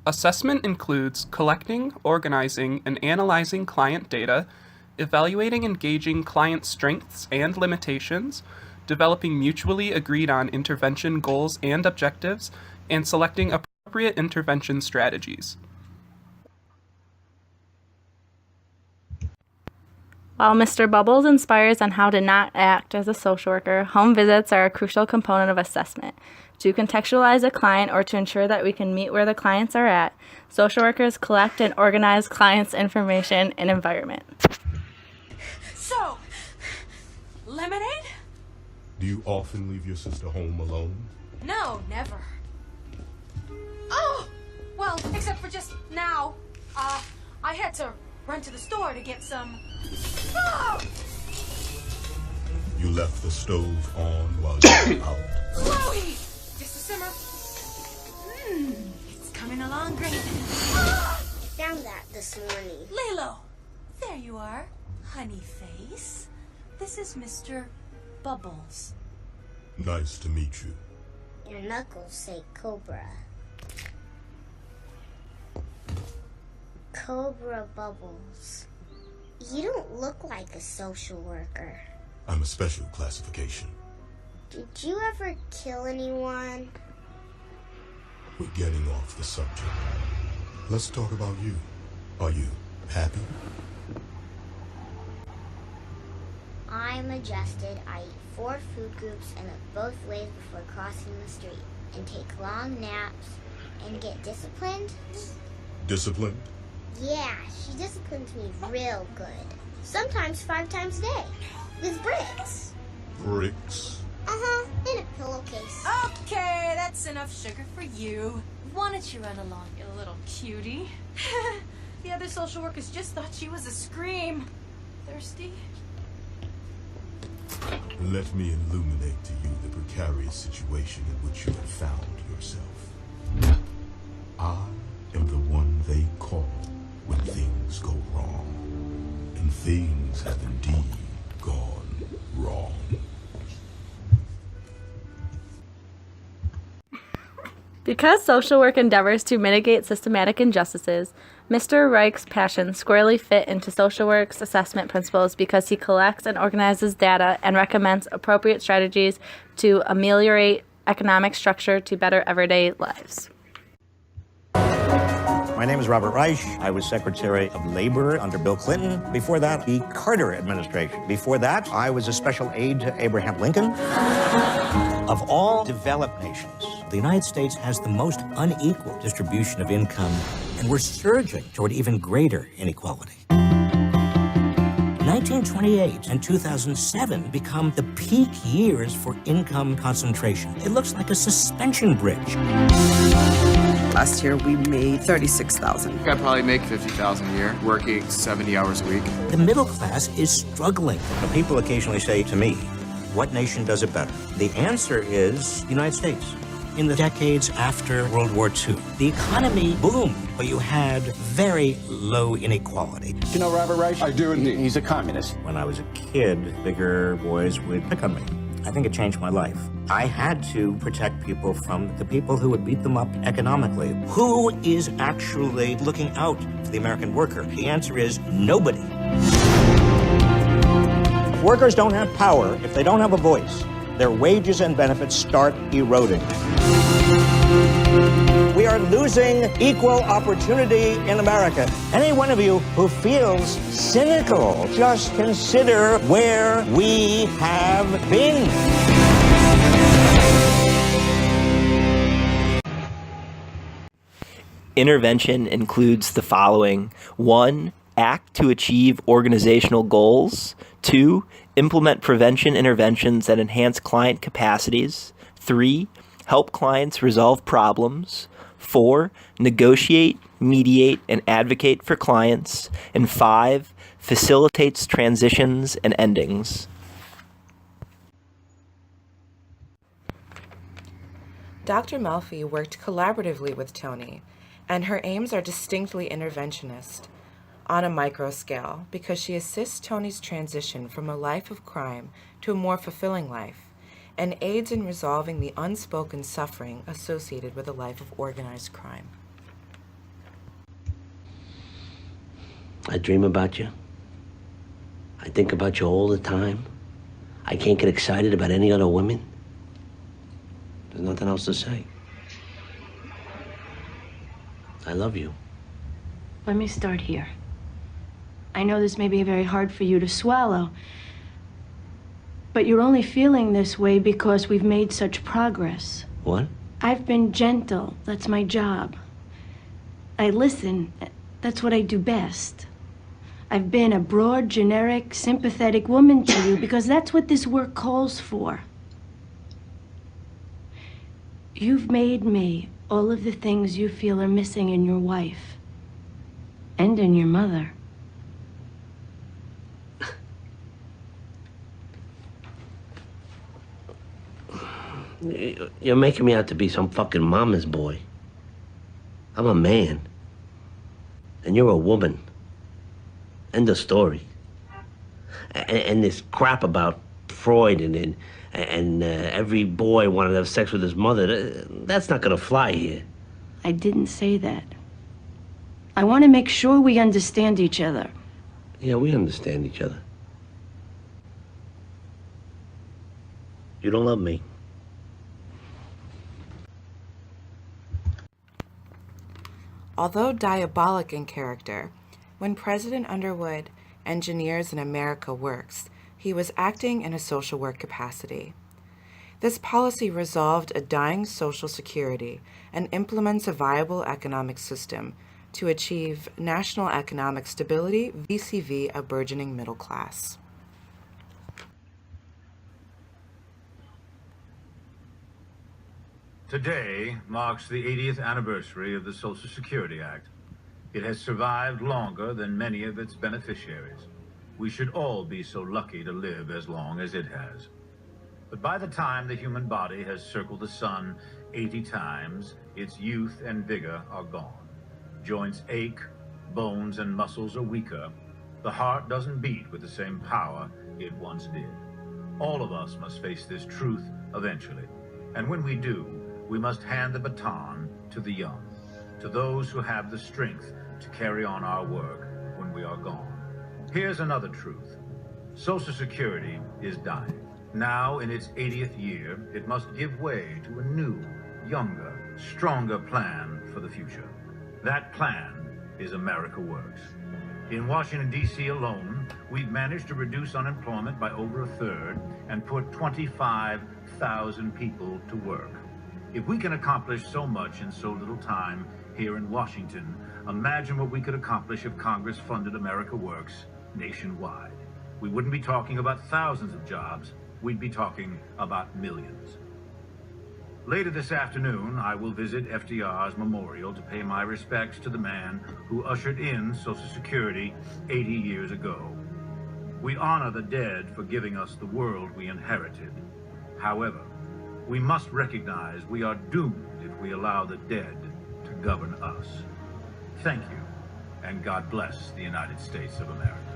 Assessment includes collecting, organizing, and analyzing client data, evaluating and gauging client strengths and limitations, developing mutually agreed on intervention goals and objectives, and selecting appropriate intervention strategies. While Mr. Bubbles inspires on how to not act as a social worker, home visits are a crucial component of assessment. To contextualize a client or to ensure that we can meet where the clients are at, social workers collect and organize clients' information and environment. So, lemonade? Do you often leave your sister home alone? No, never. Oh! Well, except for just now. I had to run to the store to get some... Oh! You left the stove on while you were out. Chloe! Just a simmer. It's coming along great. I found that this morning. Lilo! There you are, honey face. This is Mr. Bubbles. Nice to meet you. Your knuckles say Cobra. Cobra Bubbles. You don't look like a social worker. I'm a special classification. Did you ever kill anyone? We're getting off the subject. Let's talk about you. Are you happy? I'm adjusted. I eat 4 food groups and look both ways before crossing the street, and take long naps, and get disciplined. Disciplined? Yeah, she disciplines me real good. Sometimes 5 times a day. With bricks. Bricks? Uh-huh, in a pillowcase. Okay, that's enough sugar for you. Why don't you run along, you little cutie? The other social workers just thought she was a scream. Thirsty? Let me illuminate to you the precarious situation in which you have found yourself. I am the one they call when things go wrong. And things have indeed gone wrong. Because social work endeavors to mitigate systematic injustices, Mr. Reich's passions squarely fit into social work's assessment principles because he collects and organizes data and recommends appropriate strategies to ameliorate economic structure to better everyday lives. My name is Robert Reich. I was Secretary of Labor under Bill Clinton. Before that, the Carter administration. Before that, I was a special aide to Abraham Lincoln. Of all developed nations, the United States has the most unequal distribution of income, and we're surging toward even greater inequality. 1928 and 2007 become the peak years for income concentration. It looks like a suspension bridge. Last year, we made $36,000. I probably make $50,000 a year, working 70 hours a week. The middle class is struggling. People occasionally say to me, what nation does it better? The answer is the United States. In the decades after World War II, the economy boomed, but you had very low inequality. You know Robert Reich? I do indeed. He's a communist. When I was a kid, bigger boys would pick on me. I think it changed my life. I had to protect people from the people who would beat them up economically. Who is actually looking out for the American worker? The answer is nobody. Workers don't have power if they don't have a voice. Their wages and benefits start eroding. We are losing equal opportunity in America. Any one of you who feels cynical, just consider where we have been. Intervention includes the following: 1. Act to achieve organizational goals. 2. Implement prevention interventions that enhance client capacities. 3. Help clients resolve problems. 4. Negotiate, mediate, and advocate for clients. And 5. Facilitates transitions and endings. Dr. Melfi worked collaboratively with Tony, and her aims are distinctly interventionist on a micro scale because she assists Tony's transition from a life of crime to a more fulfilling life and aids in resolving the unspoken suffering associated with a life of organized crime. I dream about you. I think about you all the time. I can't get excited about any other women. There's nothing else to say. I love you. Let me start here. I know this may be very hard for you to swallow, but you're only feeling this way because we've made such progress. What? I've been gentle. That's my job. I listen. That's what I do best. I've been a broad, generic, sympathetic woman to you because that's what this work calls for. You've made me all of the things you feel are missing in your wife and in your mother. You're making me out to be some fucking mama's boy. I'm a man. And you're a woman. End of story. And this crap about Freud and every boy wanted to have sex with his mother, that's not gonna fly here. I didn't say that. I want to make sure we understand each other. Yeah, we understand each other. You don't love me. Although diabolic in character, when President Underwood engineers in America works, he was acting in a social work capacity. This policy resolved a dying Social Security and implements a viable economic system to achieve national economic stability vis-a-vis a burgeoning middle class. Today marks the 80th anniversary of the Social Security Act. It has survived longer than many of its beneficiaries. We should all be so lucky to live as long as it has. But by the time the human body has circled the sun 80 times, its youth and vigor are gone. Joints ache, bones and muscles are weaker. The heart doesn't beat with the same power it once did. All of us must face this truth eventually. And when we do, we must hand the baton to the young, to those who have the strength to carry on our work when we are gone. Here's another truth. Social Security is dying. Now, in its 80th year, it must give way to a new, younger, stronger plan for the future. That plan is America Works. In Washington, D.C. alone, we've managed to reduce unemployment by over a third and put 25,000 people to work. If we can accomplish so much in so little time here in Washington, imagine what we could accomplish if Congress funded America Works nationwide. We wouldn't be talking about thousands of jobs, we'd be talking about millions. Later this afternoon, I will visit FDR's memorial to pay my respects to the man who ushered in Social Security 80 years ago. We honor the dead for giving us the world we inherited. However, we must recognize we are doomed if we allow the dead to govern us. Thank you, and God bless the United States of America.